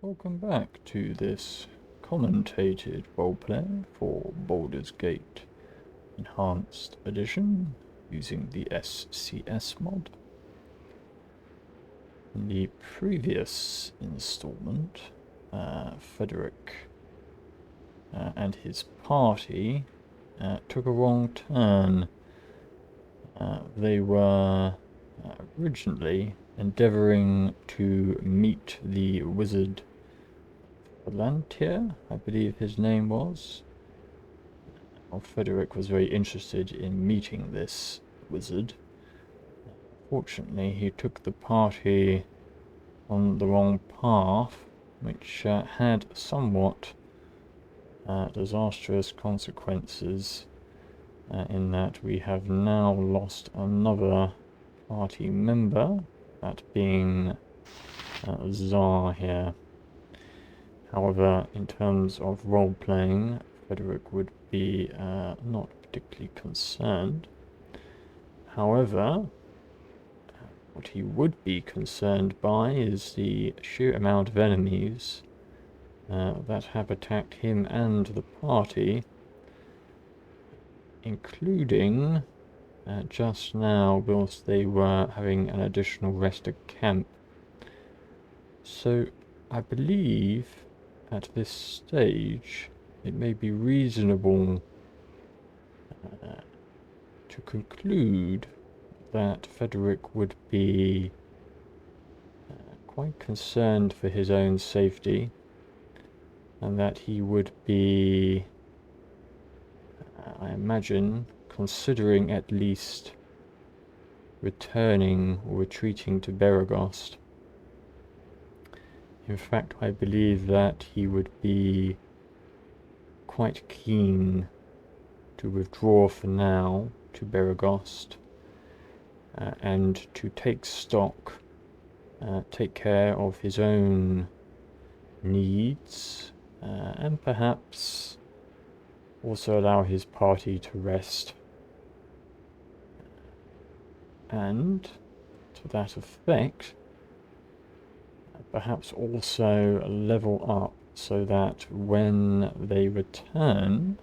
Welcome back to this commentated roleplay for Baldur's Gate Enhanced Edition using the SCS mod. In the previous installment, Frederick and his party took a wrong turn. They were originally endeavouring to meet the wizard Baldur, I believe his name was. Frederick was very interested in meeting this wizard. Fortunately, he took the party on the wrong path, which had somewhat disastrous consequences, in that we have now lost another party member, that being Czar here. However, in terms of role-playing, Frederick would be not particularly concerned. However, what he would be concerned by is the sheer amount of enemies that have attacked him and the party, including just now whilst they were having an additional rest at camp. So I believe at this stage it may be reasonable to conclude that Frederick would be quite concerned for his own safety, and that he would be, I imagine, considering at least returning or retreating to Beregost. In fact, I believe that he would be quite keen to withdraw for now to Beregost and to take stock, take care of his own needs, and perhaps also allow his party to rest. And to that effect, perhaps also level up so that when they return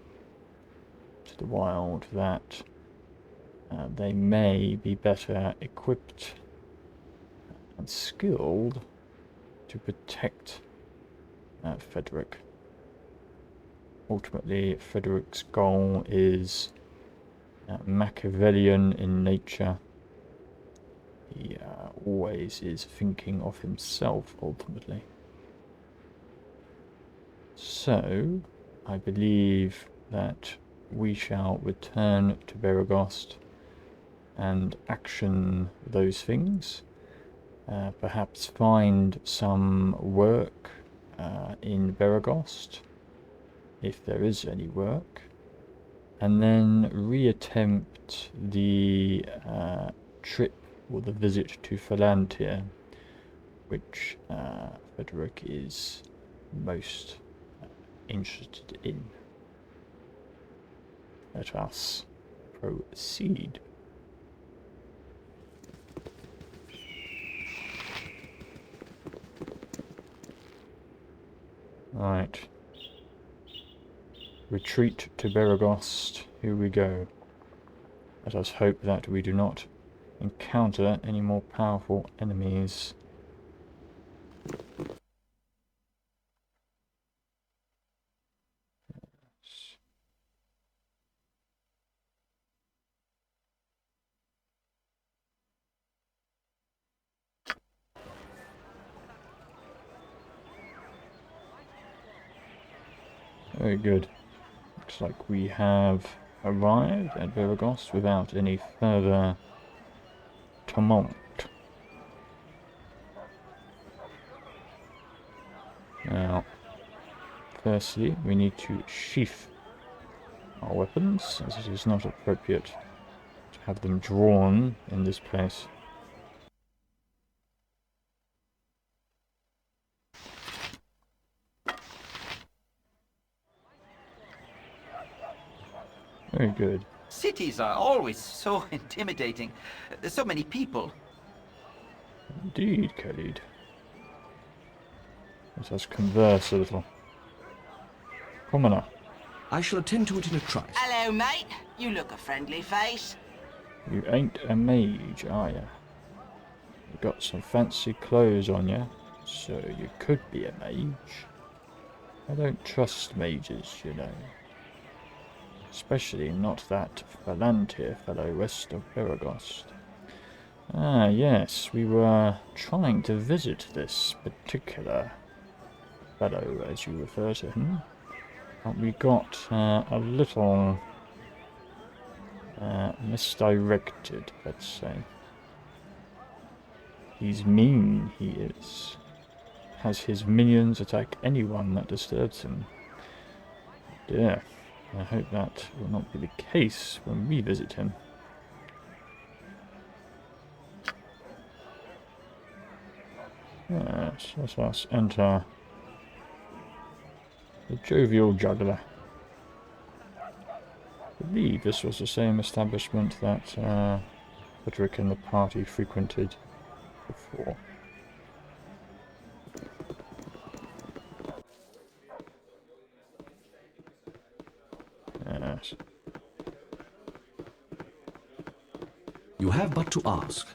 to the wild, that they may be better equipped and skilled to protect Frederick. Ultimately, Frederick's goal is Machiavellian in nature. He always is thinking of himself, ultimately. So, I believe that we shall return to Beregost and action those things. Perhaps find some work in Beregost, if there is any work, and then reattempt the trip or the visit to Falantir, which Frederick is most interested in. Let us proceed. Right. Retreat to Beregost. Here we go. Let us hope that we do not encounter any more powerful enemies. Yes. Very good. Looks like we have arrived at Beregost without any further tumult. Now, firstly, we need to sheath our weapons, as it is not appropriate to have them drawn in this place. Very good. Cities are always so intimidating. So many people. Indeed, Khalid. Let us converse a little. Commoner. I shall attend to it in a trice. Hello, mate. You look a friendly face. You ain't a mage, are ya? You got some fancy clothes on ya, so you could be a mage. I don't trust mages, you know. Especially not that Palantir fellow west of Beregost. Ah, yes, we were trying to visit this particular fellow, as you refer to him. But we got a little misdirected, let's say. He's mean, he is. Has his minions attack anyone that disturbs him. Dear, I hope that will not be the case when we visit him. Yes, let us enter the jovial juggler. I believe this was the same establishment that Frederick and the party frequented before. Yes. You have but to ask.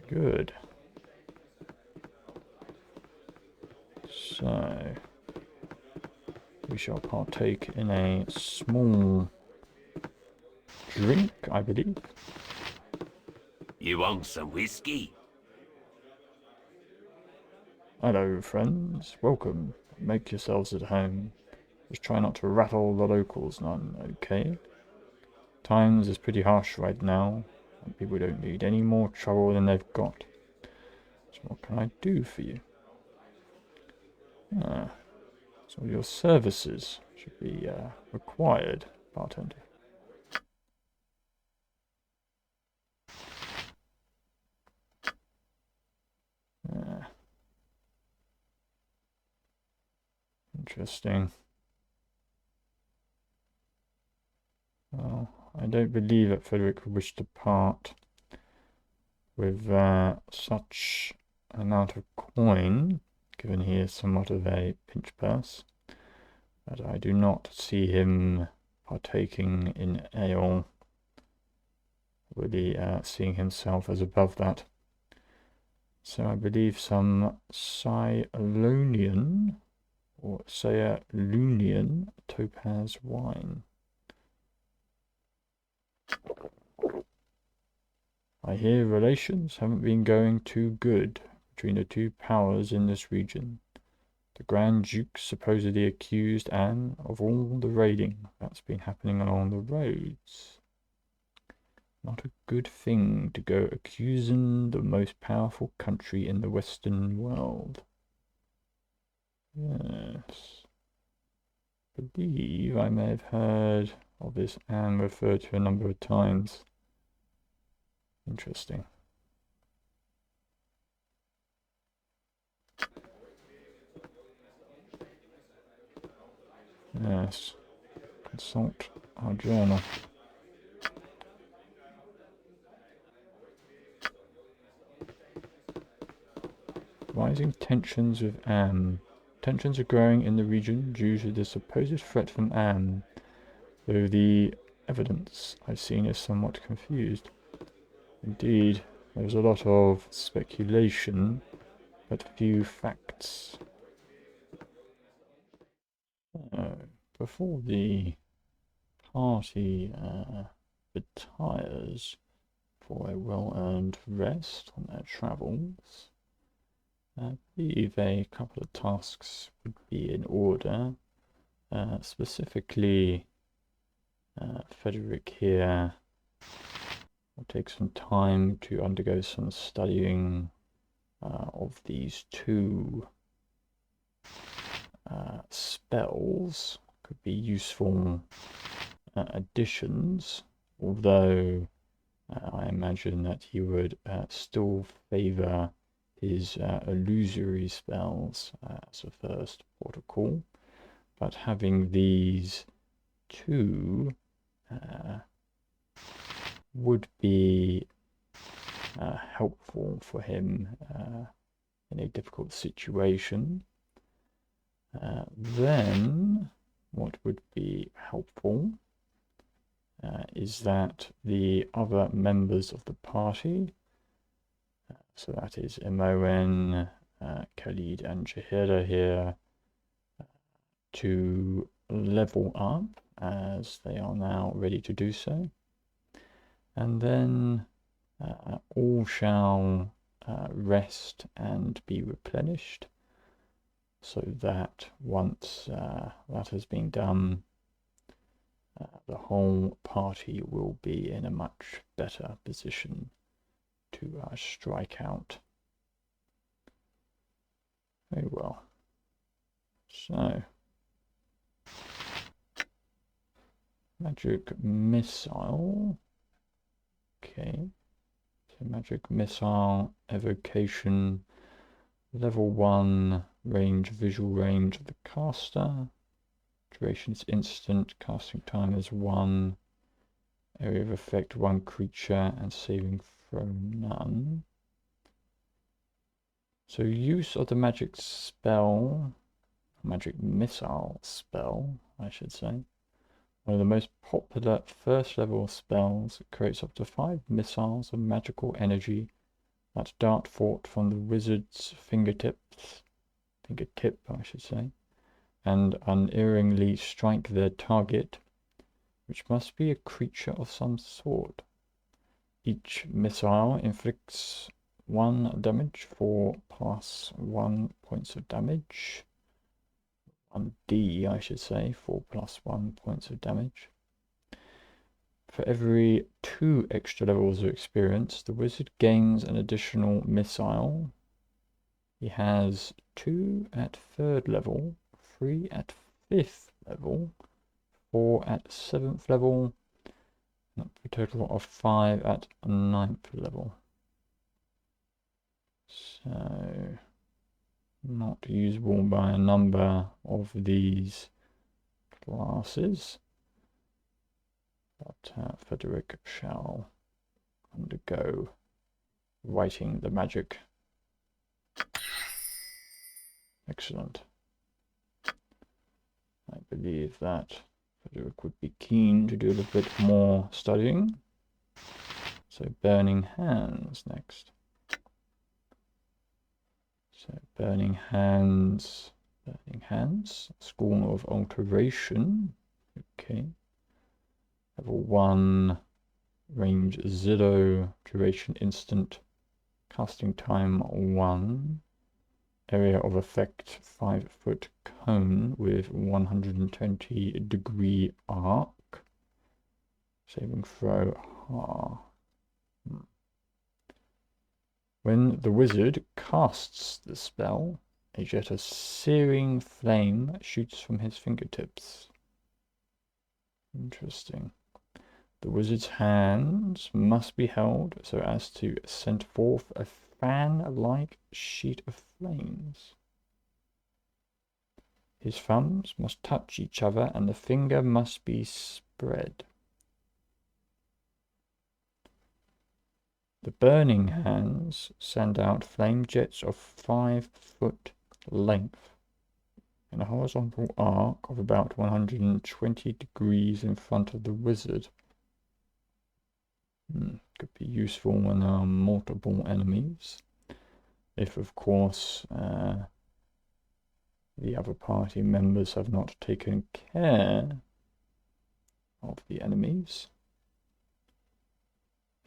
Good. So, we shall partake in a small drink, I believe. You want some whiskey? Hello, friends. Welcome. Make yourselves at home. Just try not to rattle the locals none, okay? Times is pretty harsh right now, and people don't need any more trouble than they've got. So what can I do for you? Ah, so your services should be required, bartender. Interesting. Well, I don't believe that Frederick would wish to part with such an amount of coin, given he is somewhat of a pinch purse. But I do not see him partaking in ale, really seeing himself as above that. So I believe some Cylonian or Cylunian topaz wine. I hear relations haven't been going too good between the two powers in this region. The Grand Duke supposedly accused Anne of all the raiding that's been happening along the roads. Not a good thing to go accusing the most powerful country in the Western world. Yes. I believe I may have heard of this Anne referred to a number of times. Interesting. Yes. Consult our journal. Rising tensions with Anne. Tensions are growing in the region due to the supposed threat from Anne, though the evidence I've seen is somewhat confused. Indeed, there's a lot of speculation, but few facts. Before the party retires for a well-earned rest on their travels, I believe a couple of tasks would be in order. Specifically, Frederick here will take some time to undergo some studying of these two spells. Could be useful additions, although I imagine that he would still favour his illusory spells as a first port of call. but having these two would be helpful for him in a difficult situation. Then what would be helpful is that the other members of the party, so that is Imoen, Khalid and Jahira here, to level up as they are now ready to do so. And then all shall rest and be replenished, so that once that has been done, the whole party will be in a much better position to strike out. Very well. So, magic missile. Okay. So magic missile, evocation, level 1, range, visual range of the caster. Duration is instant, casting time is 1, area of effect 1 creature, and saving throw none. So use of the magic spell, magic missile spell, I should say. One of the most popular first level spells, it creates up to 5 missiles of magical energy that dart forth from the wizard's fingertip, I should say, and unerringly strike their target, which must be a creature of some sort. Each missile inflicts 1 damage for +1 points of damage. 1d, I should say, for +1 points of damage. For every 2 extra levels of experience, the wizard gains an additional missile. He has 2 at 3rd level, 3 at 5th level, 4 at 7th level, and a total of 5 at 9th level. So, not usable by a number of these classes, but Frederick shall undergo writing the magic. Excellent. I believe that Frederick would be keen to do a little bit more studying. So Burning Hands next. So Burning Hands, Scorn of Alteration. Okay. Level 1, range 0, duration instant, casting time 1. Area of effect 5-foot cone with 120-degree arc. Saving throw. When the wizard casts the spell, a jet of searing flame shoots from his fingertips. Interesting. The wizard's hands must be held so as to send forth a fan-like sheet of flames. His thumbs must touch each other and the finger must be spread. The burning hands send out flame jets of 5-foot length in a horizontal arc of about 120 degrees in front of the wizard. Could be useful when there are multiple enemies. If, of course, the other party members have not taken care of the enemies.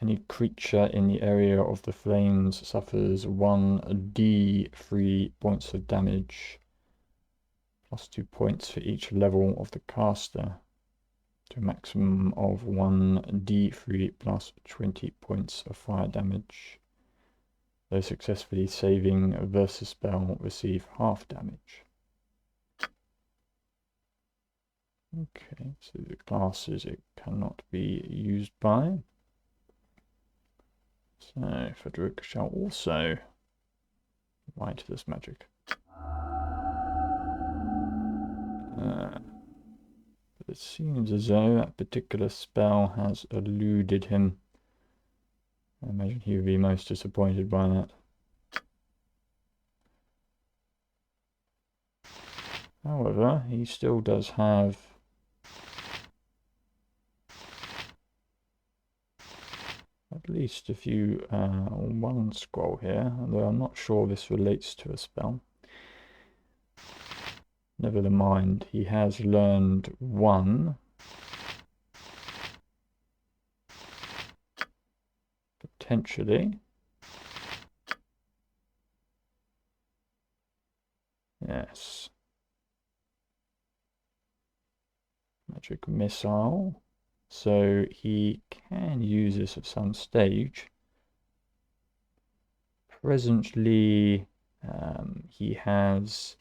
Any creature in the area of the flames suffers 1d3 points of damage, plus 2 points for each level of the caster, to a maximum of 1d3 plus 20 points of fire damage. Those successfully saving versus spell receive half damage. Okay, so the classes it cannot be used by. So Frederick shall also write this magic. But it seems as though that particular spell has eluded him. I imagine he would be most disappointed by that. However, he still does have at least a few, one scroll here, although I'm not sure this relates to a spell. Never mind, he has learned one. Potentially. Yes. Magic missile. So he can use this at some stage. Presently, he has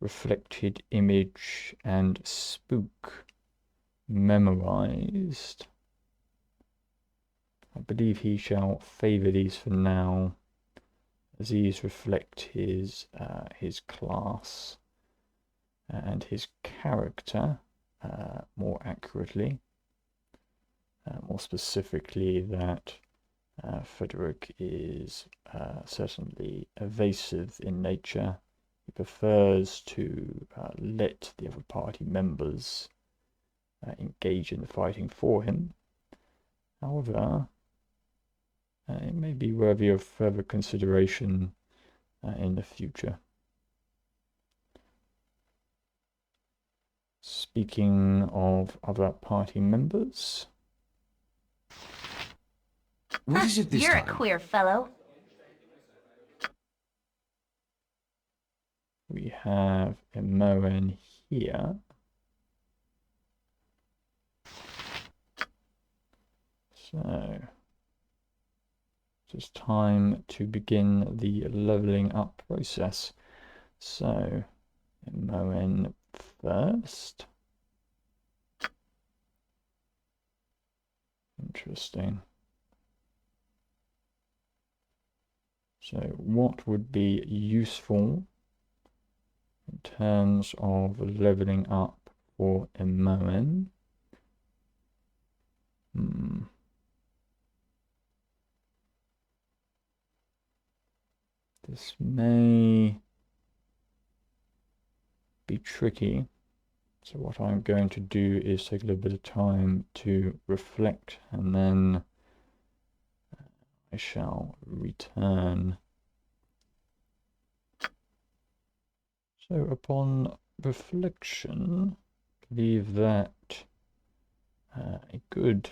reflected image and spook memorized. I believe he shall favour these for now, as these reflect his class and his character more accurately. More specifically, that Frederick is certainly evasive in nature. He prefers to let the other party members engage in the fighting for him. However, it may be worthy of further consideration in the future. Speaking of other party members... What is it this You're time? a queer fellow. We have Emoen here. So, it's time to begin the leveling up process. So, Emoen first. Interesting. So, what would be useful in terms of leveling up for Emoen? This may be tricky. So what I'm going to do is take a little bit of time to reflect, and then I shall return. So upon reflection, I believe that a good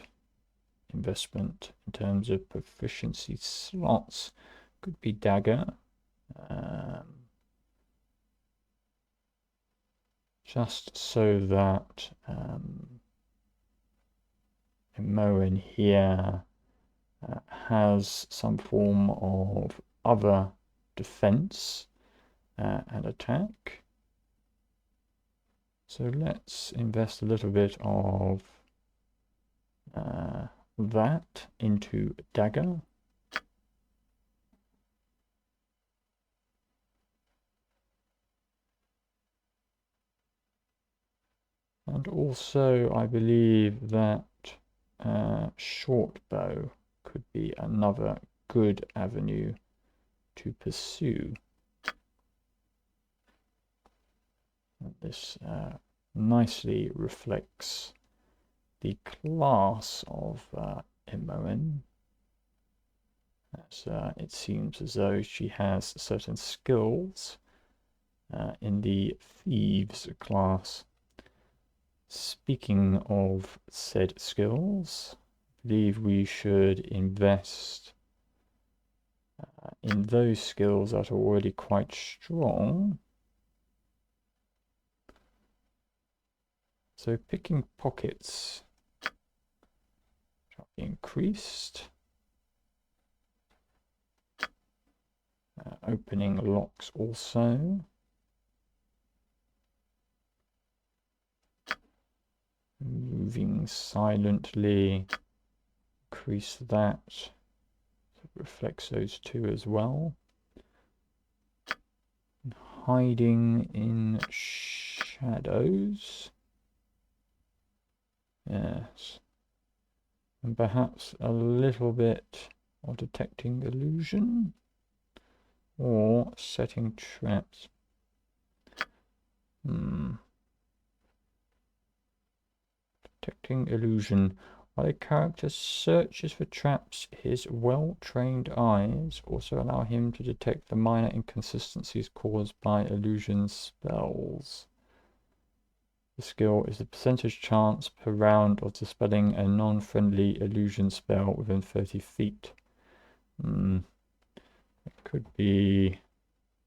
investment in terms of proficiency slots could be dagger. Just so that Emoen here has some form of other defense and attack. So let's invest a little bit of that into dagger. And also, I believe that short bow could be another good avenue to pursue. And this nicely reflects the class of Emoen, as it seems as though she has certain skills in the thieves class. Speaking of said skills, I believe we should invest in those skills that are already quite strong. So picking pockets shall be increased. Opening locks also. Moving silently, increase that. So it reflects those two as well. Hiding in shadows. shadows. Yes. And perhaps a little bit of detecting illusion or setting traps. Detecting illusion. While a character searches for traps, his well-trained eyes also allow him to detect the minor inconsistencies caused by illusion spells. The skill is the percentage chance per round of dispelling a non-friendly illusion spell within 30 feet. It could be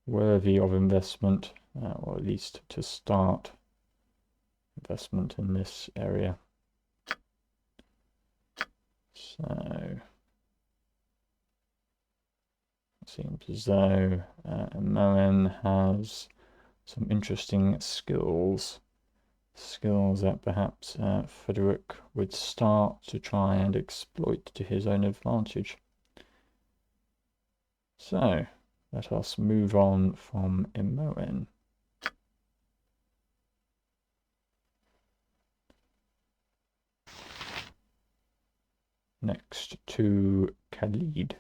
worthy of investment, or at least to start investment in this area. So, it seems as though Moen has some interesting skills. Skills that perhaps Frederick would start to try and exploit to his own advantage. So, let us move on from Imoen. Next to Khalid.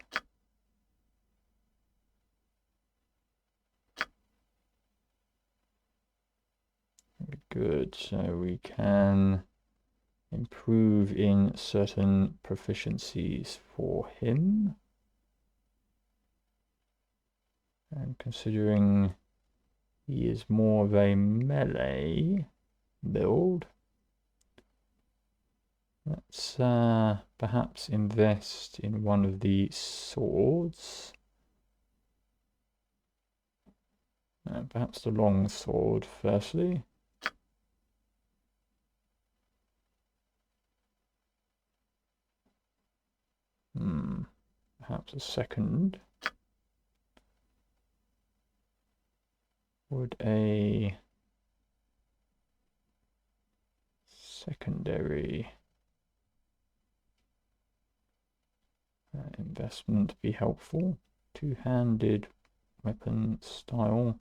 Very good, so we can improve in certain proficiencies for him. And considering he is more of a melee build, let's perhaps invest in one of the swords. Perhaps the long sword firstly. Perhaps a second. Would a secondary investment be helpful? Two-handed weapon style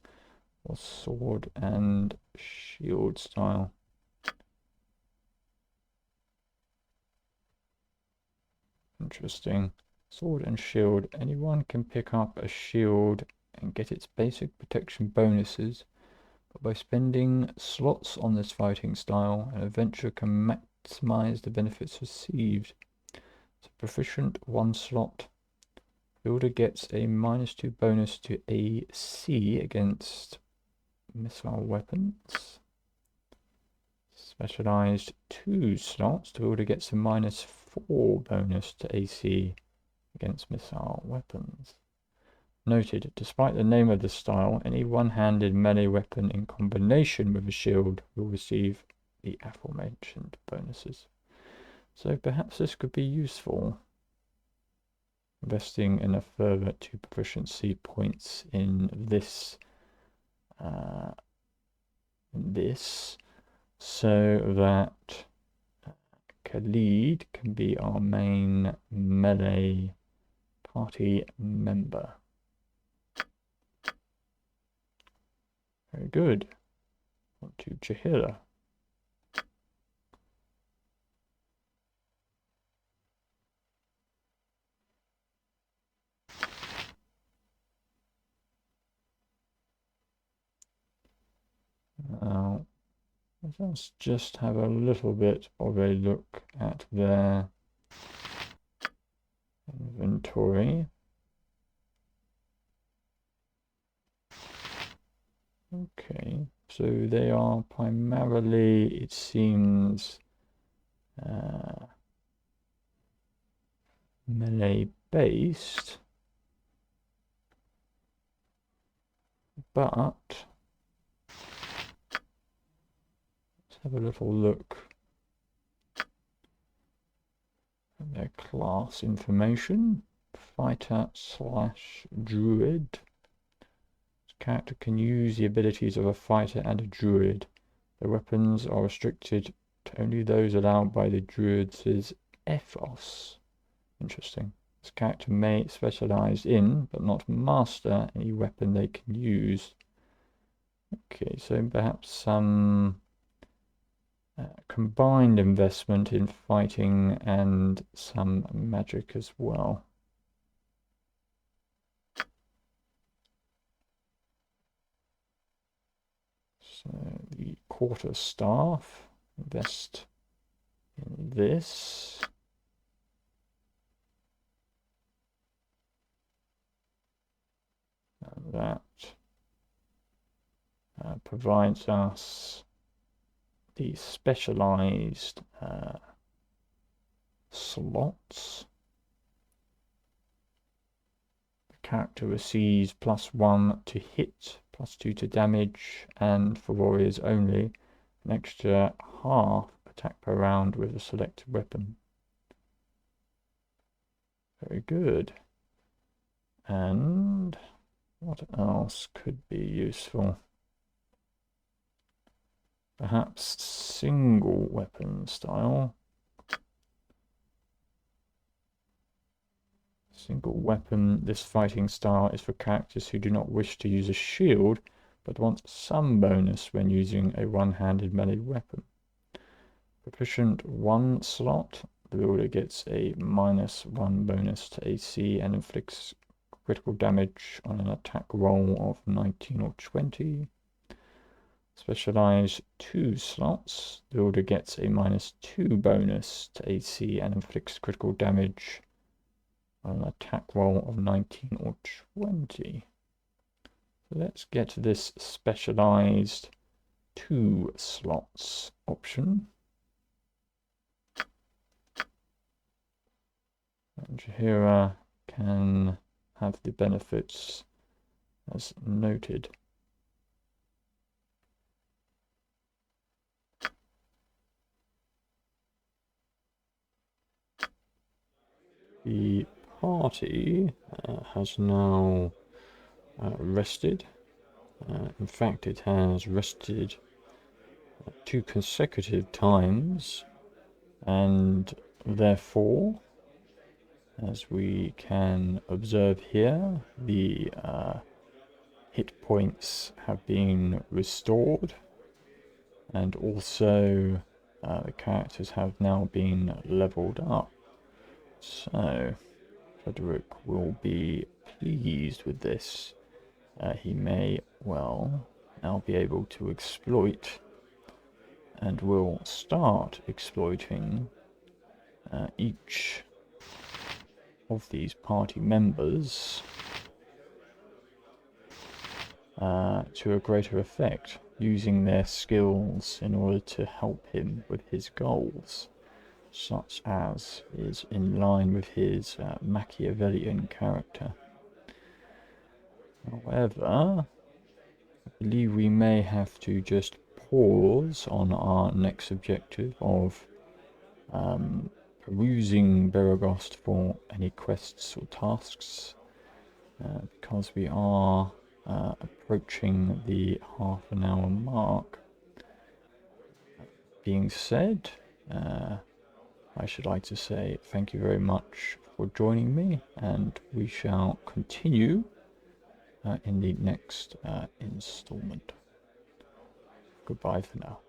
or sword and shield style? Interesting. Sword and shield. Anyone can pick up a shield and get its basic protection bonuses, but by spending slots on this fighting style, an adventurer can maximize the benefits received. It's a proficient 1 slot. Builder gets a -2 bonus to AC against missile weapons. Specialized 2 slots. The builder gets a -4 bonus to AC against missile weapons. Noted, despite the name of the style, any one-handed melee weapon in combination with a shield will receive the aforementioned bonuses. So perhaps this could be useful. Investing in a further 2 proficiency points in this, so that Khalid can be our main melee party member. Very good. On to Jahira. Now, let's just have a little bit of a look at their inventory. Okay, so they are primarily, it seems, melee based, but let's have a little look at their class information. Fighter/druid. This character can use the abilities of a fighter and a druid. Their weapons are restricted to only those allowed by the druid's ethos. Interesting. This character may specialize in, but not master, any weapon they can use. Okay, so perhaps some combined investment in fighting and some magic as well. So the quarterstaff, invest in this. And that provides us the specialized slots. The character receives +1 to hit, +2 to damage, and for warriors only, an extra half attack per round with a selected weapon. Very good. And what else could be useful? Perhaps single weapon style. Single weapon. This fighting style is for characters who do not wish to use a shield, but want some bonus when using a one-handed melee weapon. Proficient 1 slot. The builder gets a -1 bonus to AC and inflicts critical damage on an attack roll of 19 or 20. Specialized 2 slots. The builder gets a -2 bonus to AC and inflicts critical damage on an attack roll of 19 or 20. So let's get to this specialized 2 slots option. And Jaheira can have the benefits as noted. The party has now rested. In fact, it has rested 2 consecutive times, and therefore, as we can observe here, the hit points have been restored, and also the characters have now been leveled up. So Frederick will be pleased with this. He may, well, now be able to exploit, and will start exploiting each of these party members to a greater effect, using their skills in order to help him with his goals, such as is in line with his Machiavellian character. However, I believe we may have to just pause on our next objective of perusing Beregost for any quests or tasks, because we are approaching the half-an-hour mark. Being said, I should like to say thank you very much for joining me, and we shall continue in the next installment. Goodbye for now.